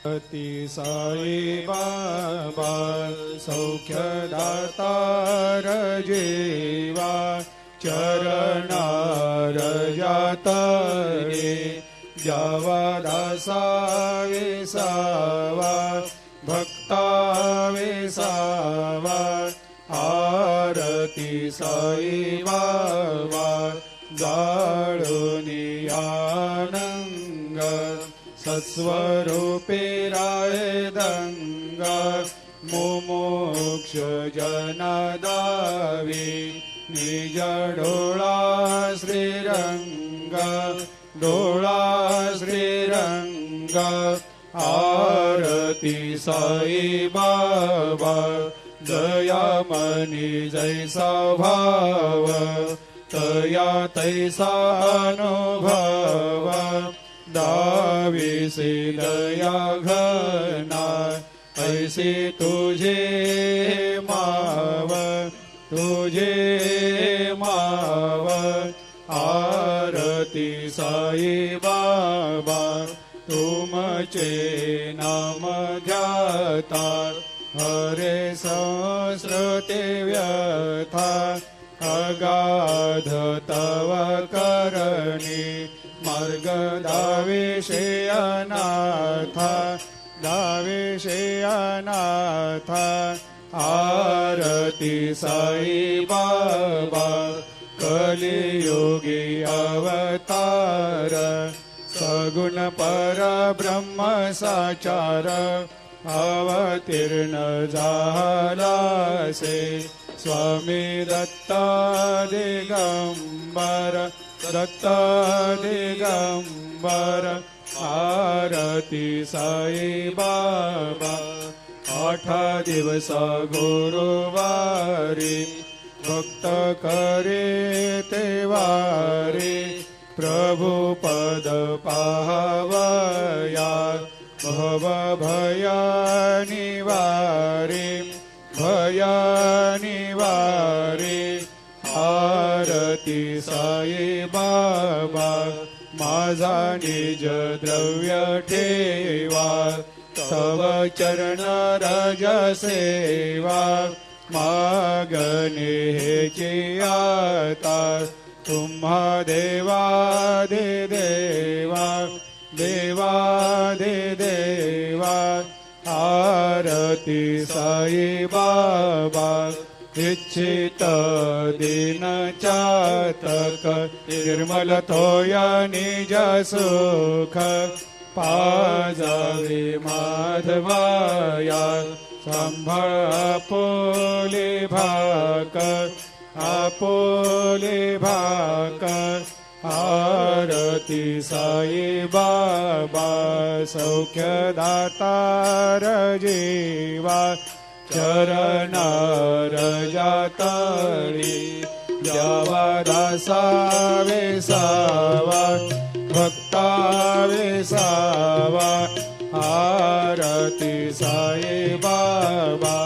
अति साई बाबा सौख्यदातार जीवा चरणार जातरे जावा दासा विसावा भक्ता विसावा आरती साई बाबा जाळुनी आनंग सत्स्वरूपे राय दंग मुमुक्ष जनदावी निज डोळा श्रीरंग डोळा श्रीरंग आरती साई बाबा दयामनी जैसा भाव तया तैसा अनुभव दाविसी दया घना ऐसी तुझे माव तुझे माव आरती साई बाबा तुमचे नाम ध्याता हरे संस्कृते व्यथा अगाध तव करणी मार्ग दाविषे अनाथा दाविषे अनाथा आरती साई बाबा कलियुगी अवतार सगुण परब्रह्म साचार अवतीर्ण झालासे स्वामी दत्ता दिगंबर दत्ता दिगंबर आरती साई बाबा 8 दिवस गुरुवारी भक्त करे तेवारी प्रभु पद पाहवया भव भया निवारी भया निवारी आरती साई बाबा माझा निज द्रव्य ठेवा तव चरण रज सेवा मागणे हेची आता तुम्हा देवादि देवा देवादि देवा आरती साई बाबा इच्छित दिन चातक निर्मल थोया निज सुख पाजावे माधवाया सांभाळ आपोले भाक आरती साई बाबा सौख्यदातार जीवा चरणार जातळी द्यावा दासा विसावा भक्ता विसावा आरती साई बाबा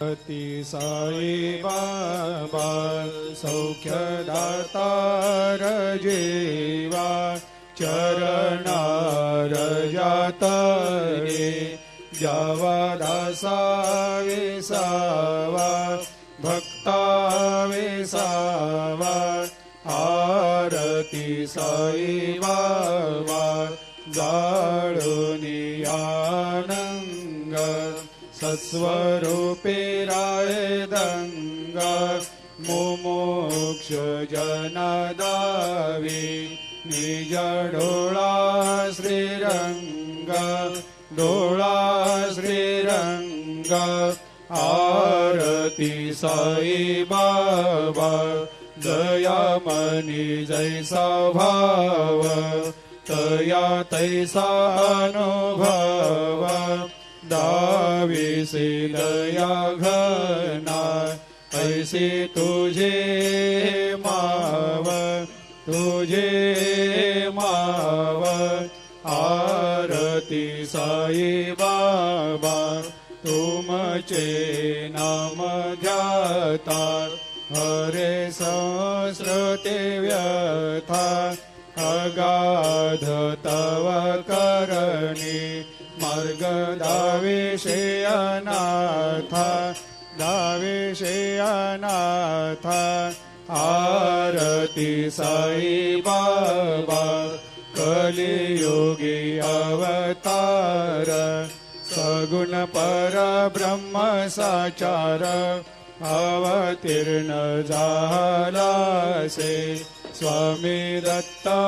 अति साई बाबा सौख्यदातार जीवा चरणार जातळे जावा दासा विसावा भक्ता विसावा आरती साई बाबा जाळुनी आनंग सत्स्वरूपे राय दंग मुमुक्ष जनदावी निज डोळा श्रीरंग डोळा श्रीरंग आरती साई बाबा दयामनी जैसा भाव तया तैसा अनुभव दाविसी दया घना ऐसी तुझे माव तुझे माव आरती साई बाबा तुमचे नाम ध्याता हरे संस्कृते व्यथा अगाध तव करणी मार्ग दावेशे अनाथा दावेशे अनाथा आरती साई बाबा कलियुगी अवतार सगुण परब्रह्म साचार अवतीर्ण झालासे स्वामी दत्ता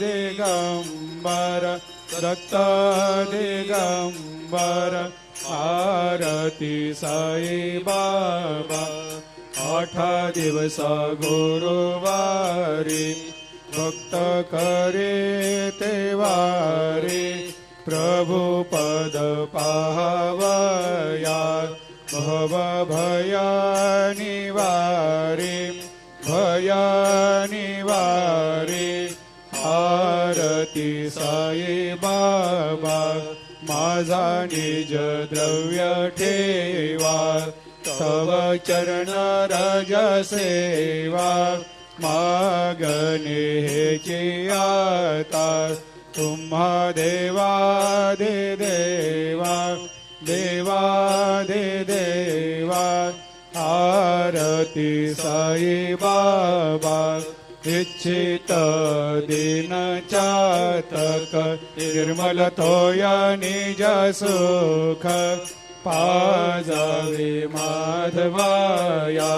दिगंबर दत्ता दिगंबर आरती साई बाबा 8 दिवस गुरुवारी भक्त करे ते वारी प्रभु पद पावया भव भया निवारी भया निवारी आरती साई बाबा माझा निज द्रव्य ठेवा तव चरण रज सेवा मागणे हेची आता तुम्हा देवादि देवा देवादि देवा आरती साई बाबा इच्छित दिन चातक निर्मल थोया निज सुख पाजावे माधवाया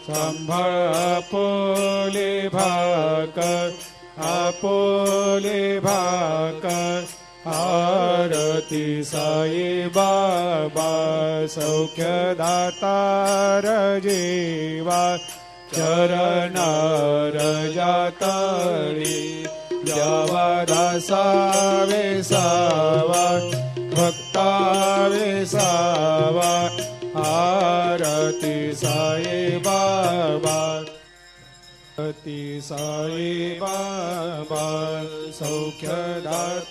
सांभाळ आपोले भाकर आपोले भाकर आरती साई बाबा सौख्यदातार जीवा चरणार जातळी द्यावा दासा वेसावा भक्ता वेसावा आरती साई बाबा आरती साई बाबा सौख्यदातार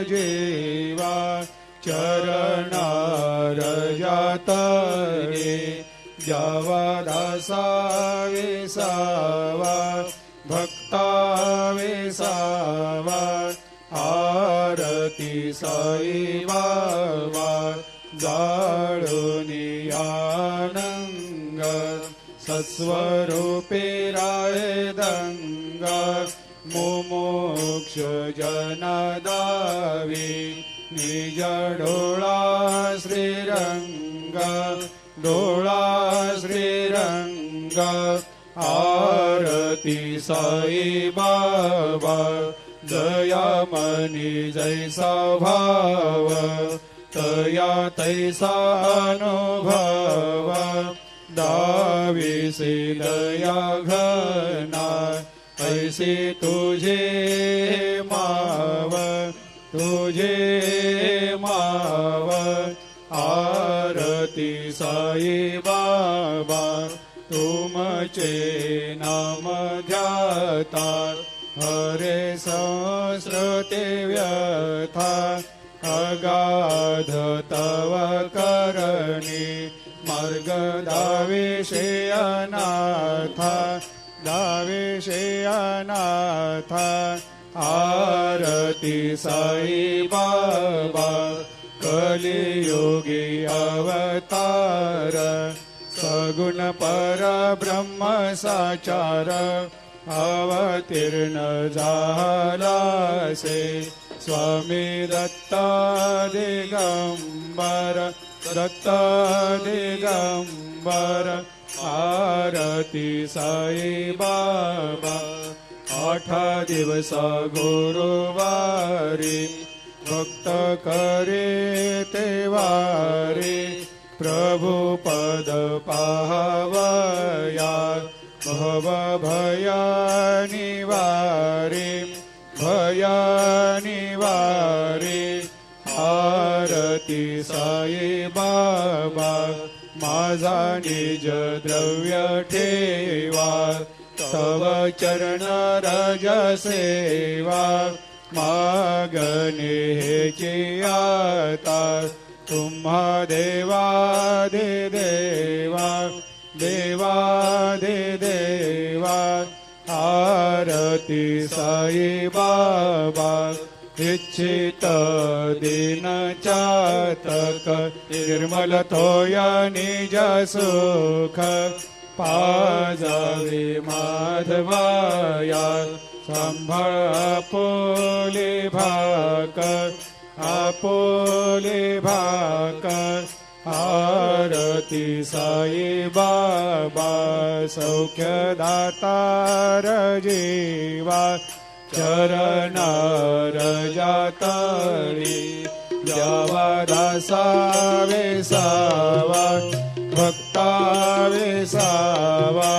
जीवा चरणार जातळे द्यावा दासा वेसावा भक्ता वेसावा आरती साई बाबा जाळूनी आनंग सस्वरूपे राय दंग मुमुक्ष जनदावी निज डोळा श्रीरंग डोळा श्रीरंग आरती साई बाबा दयामनी जैसा भाव तया तैसा अनुभव दाविसी दया घना ऐसी तुझे माव तुझे माव आरती साई बाबा तुमचे नाम ध्याता हरे संस्कृते व्यथा अगाध तव करणी मार्ग दावेशे अनाथा दावेशे अनाथा आरती साई बाबा कलियुगी अवतार सगुण परब्रह्म साचार अवतीर्ण झालासे स्वामी दत्ता दिगंबर दत्ता दिगंबर आरती साई बाबा 8 दिवस गुरुवारी भक्त करे ते वारी प्रभु पद पावया भव भया निवारी भया निवारी आरती साई बाबा माझा निज द्रव्य ठेवा तव चरण रज सेवा मागणे हेची आता तुम्हा देवादि देवा देवादि देवा आरती साई बाबा इच्छित दीन चातक निर्मल तोया निज सुख पाजावे माधवाया सांभाळ आपोले भाकर आपोले भाकर आरती साई बाबा सौख्यदातार जीवा चरणार जातळी द्यावा दासावे सावा भक्ता वेसावा